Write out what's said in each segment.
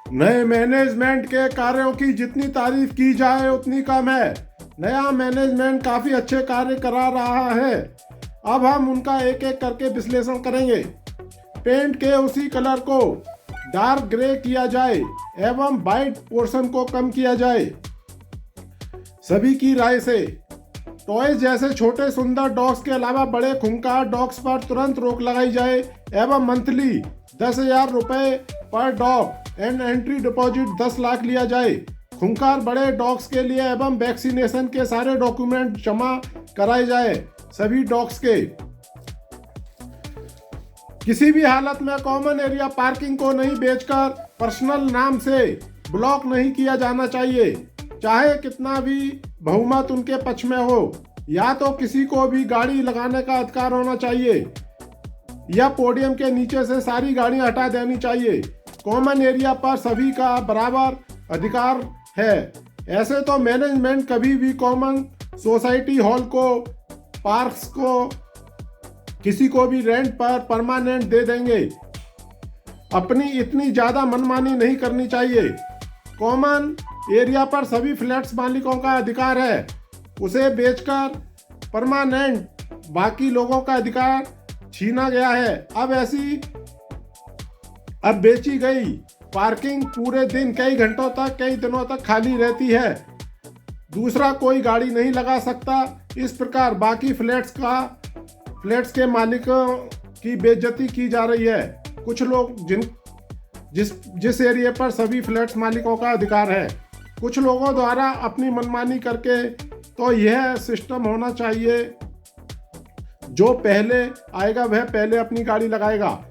नए मैनेजमेंट के कार्यों की जितनी तारीफ की जाए उतनी कम है। नया मैनेजमेंट काफी अच्छे कार्य करा रहा है। अब हम उनका एक एक करके विश्लेषण करेंगे। पेंट के उसी कलर को डार्क ग्रे किया जाए एवं वाइट पोर्शन को कम किया जाए। सभी की राय से टॉयज जैसे छोटे सुंदर डॉग्स के अलावा बड़े खूंखार डॉग्स पर तुरंत रोक लगाई जाए एवं मंथली 10,000 रुपये पर dog and entry deposit 10 lakh लिया जाए। खूंखार बड़े डॉग्स के लिए एवं वैक्सीनेशन के सारे डॉक्यूमेंट जमा कराए जाए। सभी डॉग्स के किसी भी हालत में कॉमन एरिया पार्किंग को नहीं बेचकर पर्सनल नाम से ब्लॉक नहीं किया जाना चाहिए, चाहे कितना भी बहुमत उनके पक्ष में हो। या तो किसी को भी गाड़ी लगाने का अधिकार होना चाहिए या पोडियम के नीचे से सारी गाड़ियां हटा देनी चाहिए। कॉमन एरिया पर सभी का बराबर अधिकार है। ऐसे तो मैनेजमेंट कभी भी कॉमन सोसाइटी हॉल को, पार्क्स को किसी को भी रेंट पर परमानेंट दे देंगे। अपनी इतनी ज्यादा मनमानी नहीं करनी चाहिए। कॉमन एरिया पर सभी फ्लैट्स मालिकों का अधिकार है, उसे बेचकर परमानेंट बाकी लोगों का अधिकार छीना गया है। अब बेची गई पार्किंग पूरे दिन कई घंटों तक, कई दिनों तक खाली रहती है। दूसरा कोई गाड़ी नहीं लगा सकता। इस प्रकार बाकी फ्लैट्स के मालिकों की बेइज्जती की जा रही है। कुछ लोग जिस एरिया पर सभी फ्लैट्स मालिकों का अधिकार है, कुछ लोगों द्वारा अपनी मनमानी करके तो यह सिस्टम होना चाहिए, जो पहले आएगा वह पहले अपनी गाड़ी लगाएगा।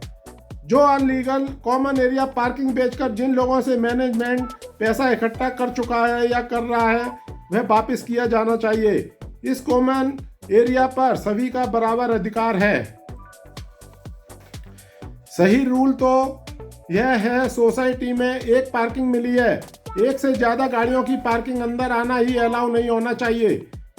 जो अनलीगल कॉमन एरिया पार्किंग बेचकर जिन लोगों से मैनेजमेंट पैसा इकट्ठा कर चुका है या कर रहा है वह वापस किया जाना चाहिए। इस कॉमन एरिया पर सभी का बराबर अधिकार है। सही रूल तो यह है, सोसाइटी में एक पार्किंग मिली है, एक से ज्यादा गाड़ियों की पार्किंग अंदर आना ही अलाउ नहीं होना चाहिए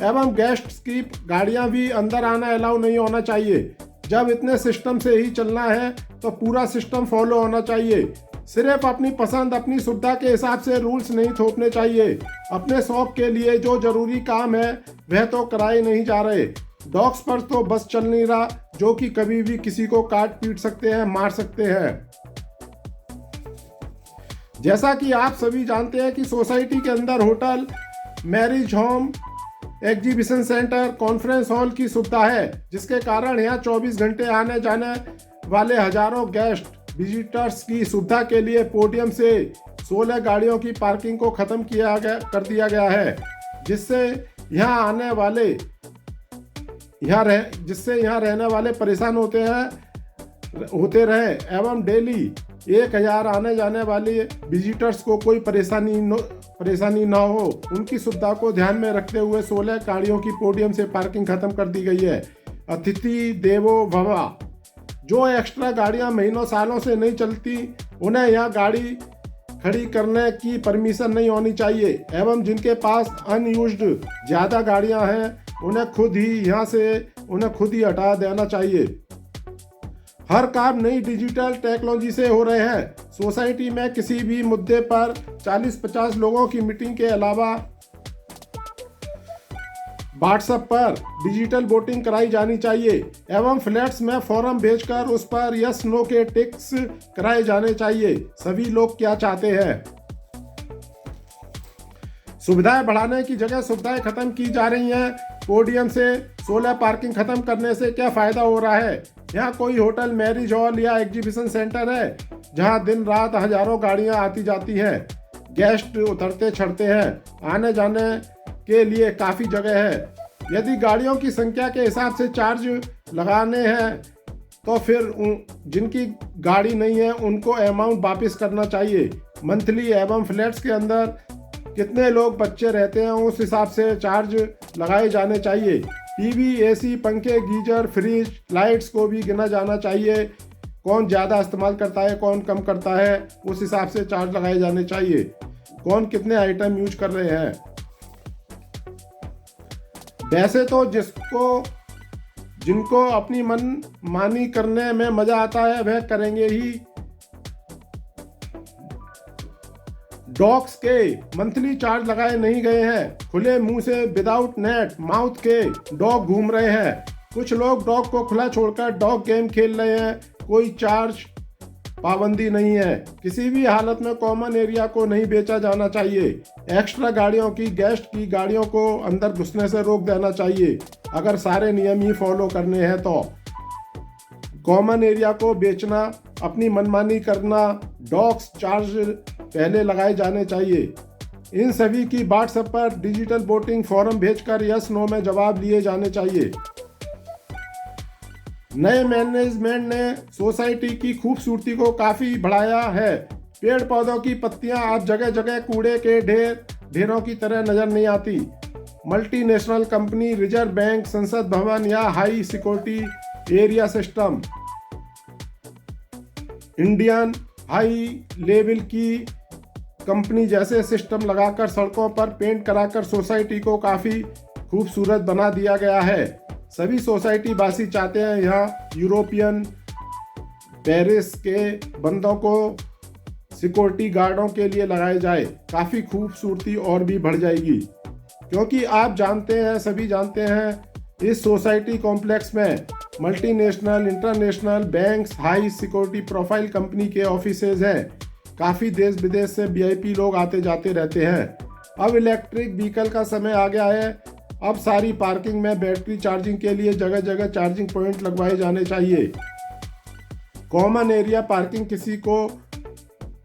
एवं गेस्ट्स की गाड़ियां भी अंदर आना अलाउ नहीं होना चाहिए। जब इतने सिस्टम से ही चलना है तो पूरा सिस्टम फॉलो होना चाहिए। सिर्फ अपनी पसंद, अपनी सुविधा के हिसाब से रूल्स नहीं थोपने चाहिए। अपने शौक के लिए जो जरूरी काम है वह तो कराए नहीं जा रहे। डॉग्स पर तो बस चल नहीं रहा, जो कि कभी भी किसी को काट पीट सकते हैं, मार सकते हैं। जैसा कि आप सभी जानते हैं कि सोसाइटी के अंदर hotel, marriage home, exhibition centre, conference hall की सुविधा है, जिसके कारण यहाँ 24 घंटे आने जाने वाले हजारों गेस्ट विजिटर्स की सुविधा के लिए पोडियम से 16 गाड़ियों की पार्किंग को खत्म कर दिया गया है, जिससे यहाँ रहने वाले परेशान होते रहे एवं डेली 1,000 आने जाने वाले विजिटर्स को कोई परेशानी न हो। उनकी सुविधा को ध्यान में रखते हुए 16 गाड़ियों की पोडियम से पार्किंग खत्म कर दी गई है। अतिथि देवो भव। जो एक्स्ट्रा गाड़ियां महीनों सालों से नहीं चलती, उन्हें यहाँ गाड़ी खड़ी करने की परमिशन नहीं होनी चाहिए एवं जिनके पास अनयूज्ड ज़्यादा गाड़ियां हैं उन्हें खुद ही हटा देना चाहिए। हर काम नई डिजिटल टेक्नोलॉजी से हो रहे हैं। सोसाइटी में किसी भी मुद्दे पर 40-50 लोगों की मीटिंग के अलावा व्हाट्सएप पर डिजिटल वोटिंग कराई जानी चाहिए एवं फ्लैट्स में फॉर्म भेजकर उस पर यस नो के टिक्स कराए जाने चाहिए। सभी लोग क्या चाहते हैं। सुविधाएं बढ़ाने की जगह सुविधाएं खत्म की जा रही हैं। पोडियम से 16 पार्किंग खत्म करने से क्या फायदा हो रहा है। यहाँ कोई होटल, मैरिज हॉल या एग्जीबिशन सेंटर है जहाँ दिन रात हजारों गाड़ियाँ आती जाती हैं, गेस्ट उतरते चढ़ते हैं, आने जाने के लिए काफ़ी जगह है। यदि गाड़ियों की संख्या के हिसाब से चार्ज लगाने हैं तो फिर जिनकी गाड़ी नहीं है उनको अमाउंट वापस करना चाहिए। मंथली एवं फ्लैट्स के अंदर कितने लोग बच्चे रहते हैं उस हिसाब से चार्ज लगाए जाने चाहिए। टीवी, एसी, पंखे, गीजर, फ्रिज, लाइट्स को भी गिना जाना चाहिए। कौन ज़्यादा इस्तेमाल करता है, कौन कम करता है, उस हिसाब से चार्ज लगाए जाने चाहिए। कौन कितने आइटम यूज कर रहे हैं। वैसे तो जिनको अपनी मन मानी करने में मजा आता है वह करेंगे ही। डॉग्स के मंथली चार्ज लगाए नहीं गए हैं। खुले मुंह से विदाउट नेट माउथ के डॉग घूम रहे हैं। कुछ लोग डॉग को खुला छोड़कर डॉग गेम खेल रहे हैं। कोई चार्ज पाबंदी नहीं है। किसी भी हालत में कॉमन एरिया को नहीं बेचा जाना चाहिए। एक्स्ट्रा गाड़ियों की गेस्ट की गाड़ियों को अंदर घुसने से रोक देना चाहिए अगर सारे नियम ही फॉलो करने हैं तो। कॉमन एरिया को बेचना, अपनी मनमानी करना, डॉग्स चार्ज पहले लगाए जाने चाहिए। इन सभी की व्हाट्सएप पर डिजिटल वोटिंग फॉर्म भेजकर यस नो में जवाब लिए जाने चाहिए। नए मैनेजमेंट ने सोसाइटी की खूबसूरती को काफी बढ़ाया है। पेड़ पौधों की पत्तियां अब जगह जगह कूड़े के ढेरों की तरह नजर नहीं आती। मल्टीनेशनल कंपनी, रिजर्व बैंक, संसद भवन या high security area system, Indian high level की कंपनी जैसे सिस्टम लगाकर सड़कों पर पेंट कराकर सोसाइटी को काफी खूबसूरत बना दिया गया है। सभी सोसाइटी वासी चाहते हैं यहाँ यूरोपियन पेरिस के बंदों को सिक्योरिटी गार्डों के लिए लगाए जाए। काफ़ी खूबसूरती और भी बढ़ जाएगी, क्योंकि आप जानते हैं, सभी जानते हैं, इस सोसाइटी कॉम्प्लेक्स में multinational, international banks, high security profile company के ऑफिसेज हैं। काफ़ी देश विदेश से वीआईपी लोग आते जाते रहते हैं। अब इलेक्ट्रिक व्हीकल का समय आ गया है। अब सारी पार्किंग में बैटरी चार्जिंग के लिए जगह जगह चार्जिंग पॉइंट लगवाए जाने चाहिए। कॉमन एरिया पार्किंग किसी को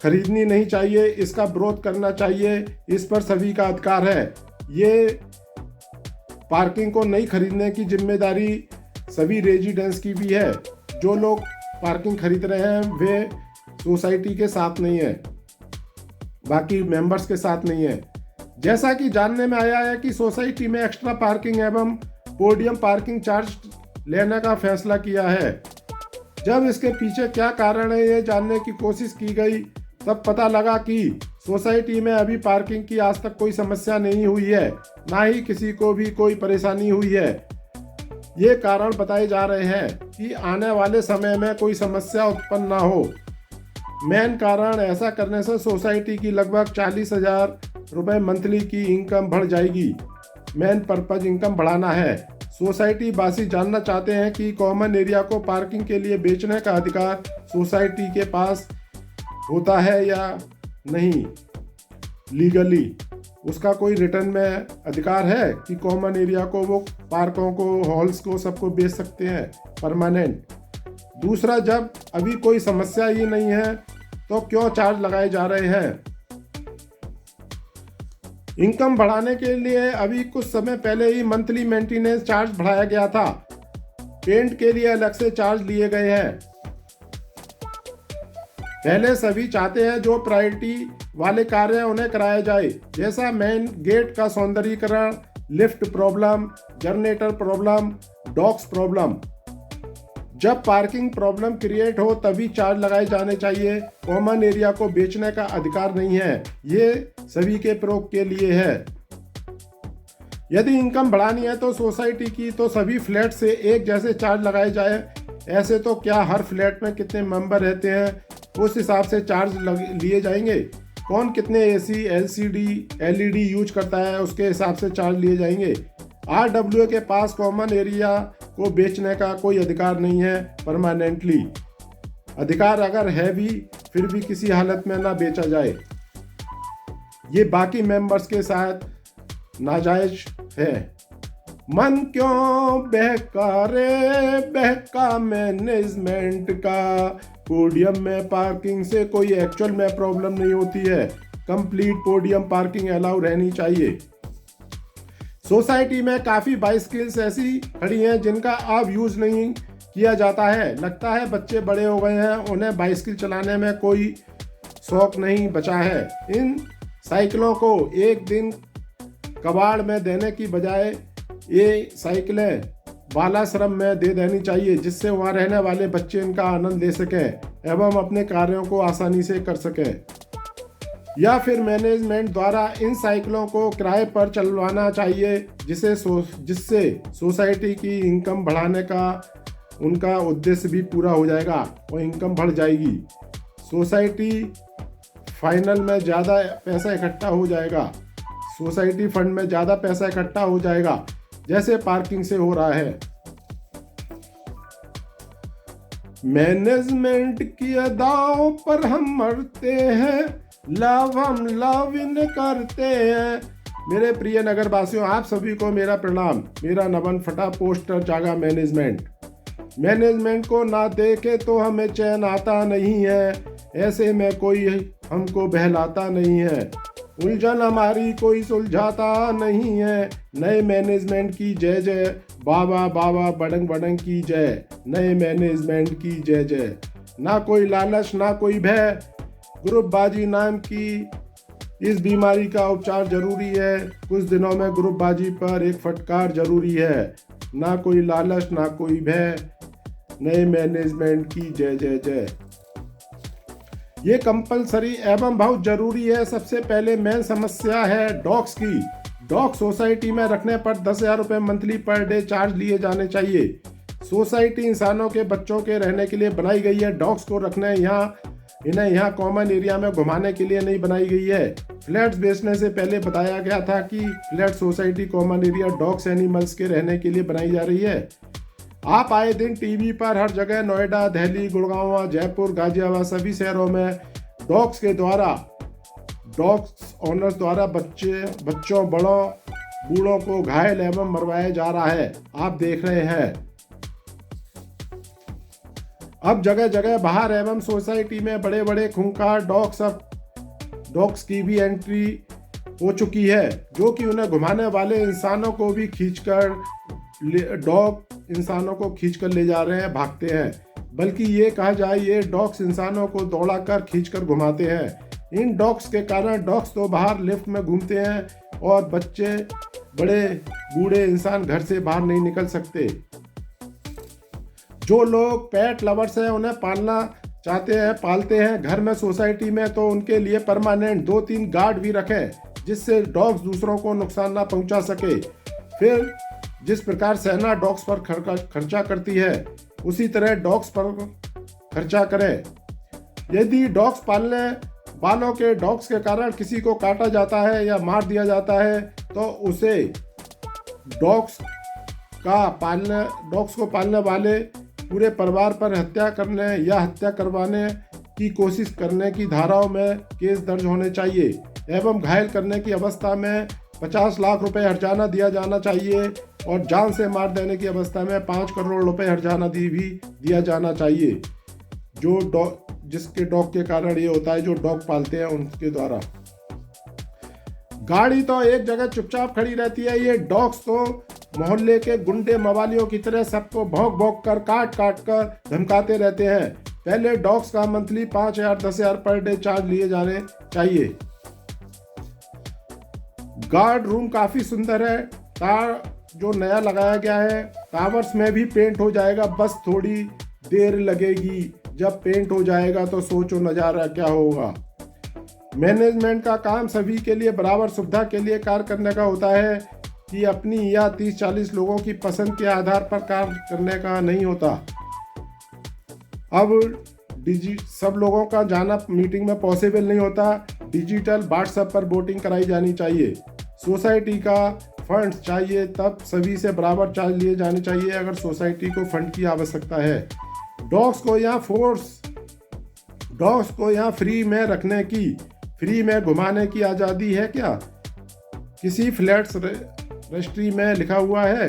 खरीदनी नहीं चाहिए, इसका विरोध करना चाहिए। इस पर सभी का अधिकार है। ये पार्किंग को नहीं खरीदने की जिम्मेदारी सभी रेजिडेंट्स की भी है। जो लोग पार्किंग खरीद रहे हैं वे सोसाइटी के साथ नहीं है, बाकी मेंबर्स के साथ नहीं है। जैसा कि जानने में आया है कि सोसाइटी में एक्स्ट्रा पार्किंग एवं पोडियम पार्किंग चार्ज लेने का फैसला किया है। जब इसके पीछे क्या कारण है ये जानने की कोशिश की गई, तब पता लगा कि सोसाइटी में अभी पार्किंग की आज तक कोई समस्या नहीं हुई है, ना ही किसी को भी कोई परेशानी हुई है। ये कारण बताए जा रहे हैं कि आने वाले समय में कोई समस्या उत्पन्न ना हो। मेन कारण, ऐसा करने से सोसाइटी की लगभग 40,000 रुपये मंथली की इनकम बढ़ जाएगी। मेन पर्पज इनकम बढ़ाना है। सोसाइटी वासी जानना चाहते हैं कि कॉमन एरिया को पार्किंग के लिए बेचने का अधिकार सोसाइटी के पास होता है या नहीं। लीगली उसका कोई रिटर्न में अधिकार है कि कॉमन एरिया को वो पार्कों को, हॉल्स को, सबको बेच सकते हैं परमानेंट। दूसरा, जब अभी कोई समस्या ही नहीं है तो क्यों चार्ज लगाए जा रहे हैं। इनकम बढ़ाने के लिए अभी कुछ समय पहले ही मंथली मेंटेनेंस चार्ज बढ़ाया गया था। पेंट के लिए अलग से चार्ज लिए गए हैं। पहले सभी चाहते हैं जो प्रायोरिटी वाले कार्य हैं उन्हें कराया जाए, जैसा मेन गेट का सौंदर्यीकरण, lift problem, generator problem, dogs problem. जब पार्किंग प्रॉब्लम क्रिएट हो तभी चार्ज लगाए जाने चाहिए। कॉमन एरिया को बेचने का अधिकार नहीं है, ये सभी के प्रयोग के लिए है। यदि इनकम बढ़ानी है तो सोसाइटी की, तो सभी फ्लैट से एक जैसे चार्ज लगाए जाए। ऐसे तो क्या हर फ्लैट में कितने मेंबर रहते हैं उस हिसाब से चार्ज लिए जाएंगे। कौन कितने एसी, एलसीडी, एलईडी यूज करता है उसके हिसाब से चार्ज लिए जाएंगे। आरडब्ल्यूए के पास कॉमन एरिया को बेचने का कोई अधिकार नहीं है परमानेंटली। अधिकार अगर है भी, फिर भी किसी हालत में ना बेचा जाए। ये बाकी मेंबर्स के साथ नाजायज है। मन क्यों बहका रे बहका मैनेजमेंट का। पोडियम में पार्किंग से कोई एक्चुअल में प्रॉब्लम नहीं होती है। कंप्लीट पोडियम पार्किंग अलाउ रहनी चाहिए। सोसाइटी में काफ़ी बाइसिकल्स ऐसी खड़ी हैं जिनका अब यूज़ नहीं किया जाता है। लगता है बच्चे बड़े हो गए हैं, उन्हें बाइसिकल चलाने में कोई शौक नहीं बचा है। इन साइकिलों को एक दिन कबाड़ में देने की बजाय ये साइकिलें बालाश्रम में दे देनी चाहिए, जिससे वहाँ रहने वाले बच्चे इनका आनंद ले सकें एवं अपने कार्यों को आसानी से कर सकें। या फिर मैनेजमेंट द्वारा इन साइकिलों को किराए पर चलवाना चाहिए, जिससे सोसाइटी की इनकम बढ़ाने का उनका उद्देश्य भी पूरा हो जाएगा और इनकम बढ़ जाएगी। सोसाइटी फाइनल में ज़्यादा पैसा इकट्ठा हो जाएगा, सोसाइटी फंड में ज़्यादा पैसा इकट्ठा हो जाएगा, जैसे पार्किंग से हो रहा है। मैनेजमेंट की अदाओं पर हम मरते हैं, लव हम लव इन करते हैं। मेरे प्रिय नगरवासियों, आप सभी को मेरा प्रणाम। मेरा नमन फटा पोस्टर जागा मैनेजमेंट। मैनेजमेंट को ना देखे तो हमें चैन आता नहीं है, ऐसे में कोई हमको बहलाता नहीं है, उलझन हमारी कोई सुलझाता नहीं है। नए मैनेजमेंट की जय जय, बाबा बाबा बड़ंग बड़ंग की जय। नए मैनेजमेंट की जय जय। ना कोई लालच ना कोई भय, ग्रुपबाजी नाम की इस बीमारी का उपचार जरूरी है। कुछ दिनों में ग्रुपबाजी पर एक फटकार जरूरी है। ना कोई लालच ना कोई भय, नए मैनेजमेंट की जय जय जय। ये कंपलसरी एवं बहुत जरूरी है। सबसे पहले मेन समस्या है डॉग्स की। डॉग सोसाइटी में रखने पर 10,000 रुपये मंथली पर डे चार्ज लिए जाने चाहिए। सोसाइटी इंसानों के बच्चों के रहने के लिए बनाई गई है। डॉग्स को रखने इन्हें यहाँ कॉमन एरिया में घुमाने के लिए नहीं बनाई गई है। फ्लैट्स बेचने से पहले बताया गया था कि flat society common area dogs animals के रहने के लिए बनाई जा रही है। आप आए दिन टीवी पर हर जगह नोएडा, दिल्ली, गुड़गांव, जयपुर, गाजियाबाद सभी शहरों में डॉग्स ओनर्स द्वारा बच्चों बड़ों बूढ़ों को घायल एवं मरवाया जा रहा है, आप देख रहे हैं। अब जगह जगह बाहर एवं सोसाइटी में बड़े बड़े खूंखार डॉग्स की भी एंट्री हो चुकी है, जो कि उन्हें घुमाने वाले इंसानों को भी डॉग इंसानों को खींचकर ले जा रहे हैं, भागते हैं। बल्कि ये कहा जाए, ये डॉग्स इंसानों को दौड़ाकर खींचकर घुमाते हैं। इन डॉग्स के कारण डॉग्स तो बाहर लिफ्ट में घूमते हैं और बच्चे बड़े बूढ़े इंसान घर से बाहर नहीं निकल सकते। जो लोग पेट लवर्स हैं उन्हें पालना चाहते हैं, पालते हैं घर में सोसाइटी में, तो उनके लिए परमानेंट 2-3 गार्ड भी रखें, जिससे डॉग्स दूसरों को नुकसान ना पहुंचा सके। फिर जिस प्रकार सेना डॉग्स पर खर्चा करती है, उसी तरह डॉग्स पर खर्चा करें। यदि डॉग्स पालने वालों के डॉग्स के कारण किसी को काटा जाता है या मार दिया जाता है, तो उसे डॉग्स को पालने वाले पूरे परिवार पर हत्या करने या हत्या करवाने की कोशिश करने की धाराओं में केस दर्ज होने चाहिए एवं घायल करने की अवस्था में 50 लाख रुपए हर्जाना दिया जाना चाहिए और जान से मार देने की अवस्था में 5 करोड़ रुपए हर्जाना भी दिया जाना चाहिए। जिसके डॉग के कारण ये होता है, जो डॉग पालते हैं उनके द्वारा। गाड़ी तो एक जगह चुपचाप खड़ी रहती है, ये डॉग्स तो मोहल्ले के गुंडे मवालियों की तरह सबको भौंक भौंक कर काट कर धमकाते रहते हैं। पहले डॉग्स का मंथली 5,000 10,000 पर डे चार्ज लिए जाने चाहिए। गार्ड रूम काफी सुंदर है। जो नया लगाया गया है, टावर्स में भी पेंट हो जाएगा, बस थोड़ी देर लगेगी। जब पेंट हो जाएगा तो सोचो नज़ारा क्या होगा। मैनेजमेंट का काम सभी के लिए बराबर सुविधा के लिए कार्य करने का होता है, कि अपनी या 30-40 लोगों की पसंद के आधार पर कार्य करने का नहीं होता। अब सब लोगों का जाना मीटिंग में पॉसिबल नहीं होता। डिजिटल व्हाट्सएप पर वोटिंग कराई जानी चाहिए। सोसाइटी का फंड चाहिए, तब सभी से बराबर चार्ज लिए जाने चाहिए अगर सोसाइटी को फंड की आवश्यकता है। डॉग्स को यहाँ फ्री में रखने की, फ्री में घुमाने की आज़ादी है क्या? किसी फ्लैट्स रजिस्ट्री में लिखा हुआ है?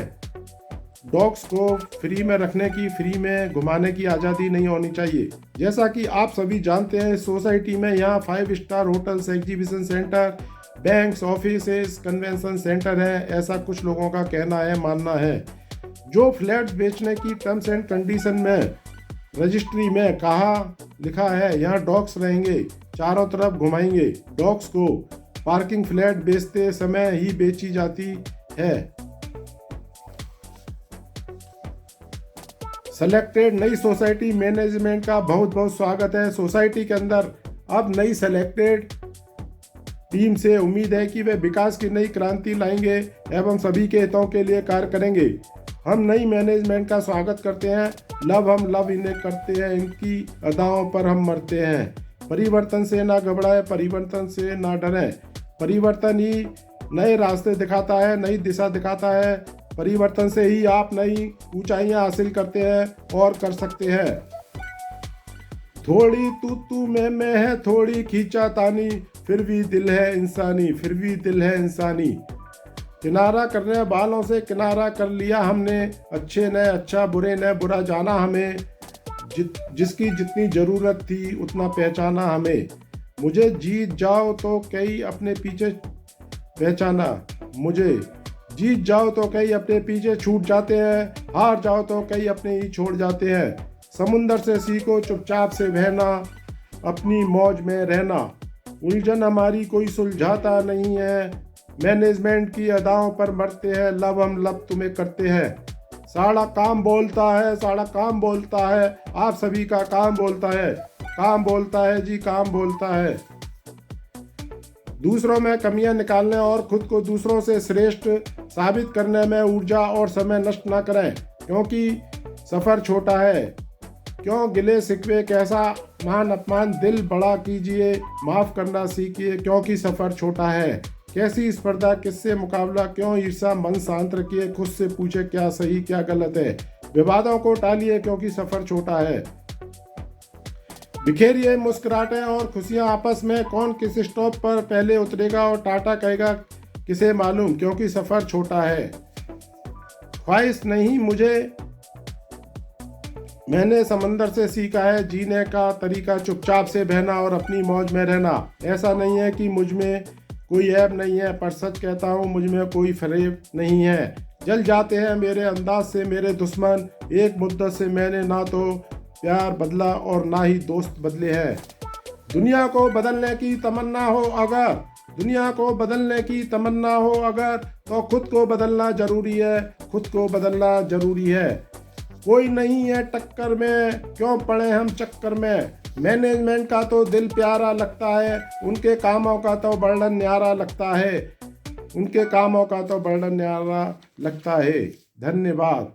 डॉग्स को फ्री में रखने की, फ्री में घुमाने की आज़ादी नहीं होनी चाहिए। जैसा कि आप सभी जानते हैं, सोसाइटी में यहाँ 5 star hotels, exhibition centre, banks, offices, convention centre है, ऐसा कुछ लोगों का कहना है, मानना है। जो फ्लैट्स बेचने की टर्म्स एंड कंडीशन में रजिस्ट्री में लिखा है, यहाँ डॉग्स रहेंगे, चारों तरफ घुमाएंगे। डॉग्स को पार्किंग फ्लैट बेचते समय ही बेची जाती है। सेलेक्टेड नई सोसाइटी मैनेजमेंट का बहुत बहुत स्वागत है। सोसाइटी के अंदर अब नई सेलेक्टेड टीम से उम्मीद है कि वे विकास की नई क्रांति लाएंगे एवं सभी के हितों के लिए कार्य करेंगे। हम नई मैनेजमेंट का स्वागत करते हैं। हम लव इन्हें करते हैं, इनकी अदाओं पर हम मरते हैं। परिवर्तन से ना घबराए, परिवर्तन से ना डरें। परिवर्तन ही नए रास्ते दिखाता है, नई दिशा दिखाता है। परिवर्तन से ही आप नई ऊंचाइयां हासिल करते हैं और कर सकते हैं। थोड़ी तू मैं है, थोड़ी खींचातानी, फिर भी दिल है इंसानी, फिर भी दिल है इंसानी। किनारा करने वालों से किनारा कर लिया हमने, अच्छे ने अच्छा, बुरे ने बुरा जाना हमें। जिसकी जितनी ज़रूरत थी उतना पहचाना हमें। मुझे जीत जाओ तो कई अपने पीछे पहचाना, मुझे जीत जाओ तो कई अपने पीछे छूट जाते हैं, हार जाओ तो कई अपने ही छोड़ जाते हैं। समुंदर से सीखो चुपचाप से बहना, अपनी मौज में रहना। उलझन हमारी कोई सुलझाता नहीं है, मैनेजमेंट की अदाओं पर मरते हैं, लब हम लब तुम्हें करते हैं। सारा काम बोलता है, सारा काम बोलता है, आप सभी का काम बोलता है, काम बोलता है जी, काम बोलता है। दूसरों में कमियां निकालने और खुद को दूसरों से श्रेष्ठ साबित करने में ऊर्जा और समय नष्ट ना करें, क्योंकि सफ़र छोटा है। क्यों गिले शिकवे, कैसा मान अपमान, दिल बड़ा कीजिए, माफ़ करना सीखिए, क्योंकि सफ़र छोटा है। कैसी स्पर्धा, किससे मुकाबला, क्यों ईर्ष्या, मन शांत रखिए, खुद से पूछे क्या सही क्या गलत है। विवादों को टालिए क्योंकि सफ़र छोटा है। बिखेरिए मुस्कुराहटें और खुशियां आपस में, कौन किस स्टॉप पर पहले उतरेगा और टाटा कहेगा किसे मालूम, क्योंकि सफ़र छोटा है। ख्वाहिश नहीं मुझे, मैंने समंदर से सीखा है जीने का तरीका, चुपचाप से बहना और अपनी मौज में रहना। ऐसा नहीं है कि मुझ में कोई ऐब नहीं है, पर सच कहता हूँ मुझ में कोई फरेब नहीं है। जल जाते हैं मेरे अंदाज से मेरे दुश्मन, एक मुद्दत से मैंने ना तो प्यार बदला और ना ही दोस्त बदले हैं। दुनिया को बदलने की तमन्ना हो अगर, दुनिया को बदलने की तमन्ना हो अगर, तो खुद को बदलना जरूरी है, खुद को बदलना जरूरी है। कोई नहीं है टक्कर में, क्यों पड़े हम चक्कर में। मैनेजमेंट का तो दिल प्यारा लगता है, उनके कामों का तो वर्णन न्यारा लगता है, उनके कामों का तो वर्णन न्यारा लगता है। धन्यवाद।